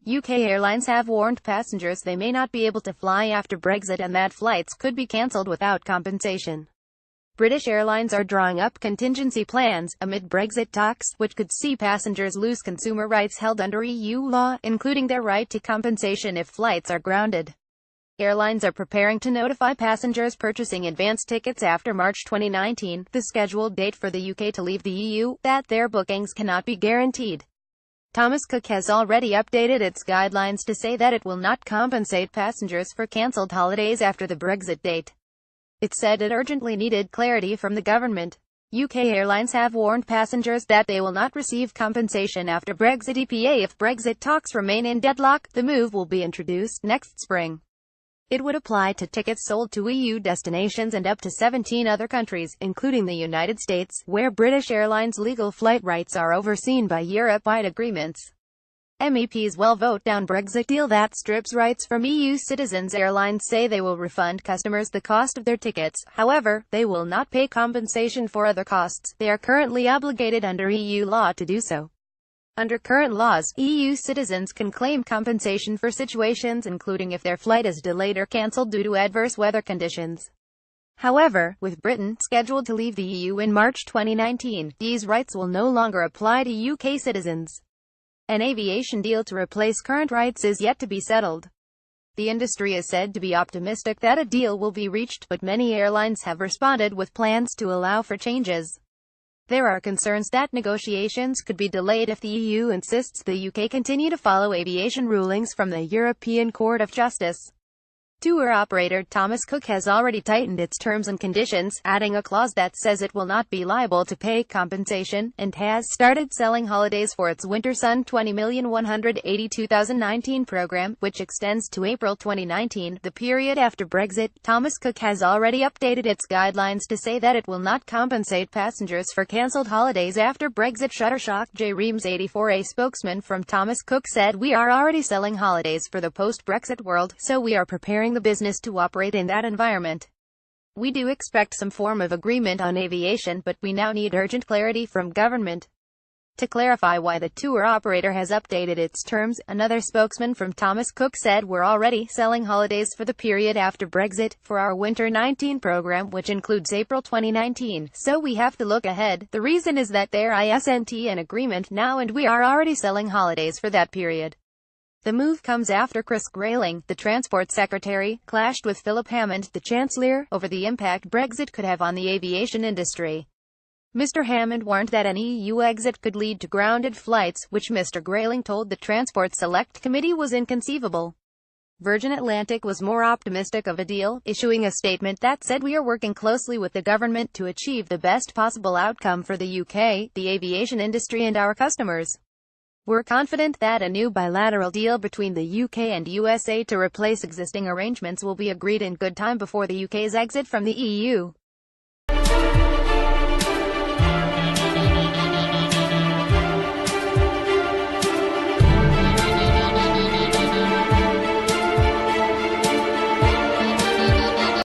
UK airlines have warned passengers they may not be able to fly after Brexit and that flights could be cancelled without compensation. British Airlines are drawing up contingency plans amid Brexit talks, which could see passengers lose consumer rights held under EU law, including their right to compensation if flights are grounded. Airlines are preparing to notify passengers purchasing advance tickets after March 2019, the scheduled date for the UK to leave the EU, that their bookings cannot be guaranteed. Thomas Cook has already updated its guidelines to say that it will not compensate passengers for cancelled holidays after the Brexit date. It said it urgently needed clarity from the government. UK airlines have warned passengers that they will not receive compensation after Brexit EPA if Brexit talks remain in deadlock. The move will be introduced next spring. It would apply to tickets sold to EU destinations and up to 17 other countries, including the United States, where British Airlines' legal flight rights are overseen by Europe-wide agreements. MEPs will vote down Brexit deal that strips rights from EU citizens. Airlines say they will refund customers the cost of their tickets, however, they will not pay compensation for other costs. They are currently obligated under EU law to do so. Under current laws, EU citizens can claim compensation for situations including if their flight is delayed or cancelled due to adverse weather conditions. However, with Britain scheduled to leave the EU in March 2019, these rights will no longer apply to UK citizens. An aviation deal to replace current rights is yet to be settled. The industry is said to be optimistic that a deal will be reached, but many airlines have responded with plans to allow for changes. There are concerns that negotiations could be delayed if the EU insists the UK continue to follow aviation rulings from the European Court of Justice. Tour operator Thomas Cook has already tightened its terms and conditions, adding a clause that says it will not be liable to pay compensation, and has started selling holidays for its Winter Sun 20,182,019 program, which extends to April 2019, the period after Brexit. Thomas Cook has already updated its guidelines to say that it will not compensate passengers for cancelled holidays after Brexit. Shutterstock J. Reams 84, a spokesman from Thomas Cook, said, "We are already selling holidays for the post-Brexit world, so we are preparing the business to operate in that environment. We do expect some form of agreement on aviation, but we now need urgent clarity from government." To clarify why the tour operator has updated its terms, another spokesman from Thomas Cook said, "We're already selling holidays for the period after Brexit, for our Winter 19 program, which includes April 2019, so we have to look ahead. The reason is that there isn't an agreement now and we are already selling holidays for that period." The move comes after Chris Grayling, the Transport Secretary, clashed with Philip Hammond, the Chancellor, over the impact Brexit could have on the aviation industry. Mr. Hammond warned that an EU exit could lead to grounded flights, which Mr. Grayling told the Transport Select Committee was inconceivable. Virgin Atlantic was more optimistic of a deal, issuing a statement that said, "We are working closely with the government to achieve the best possible outcome for the UK, the aviation industry and our customers. We're confident that a new bilateral deal between the UK and USA to replace existing arrangements will be agreed in good time before the UK's exit from the EU."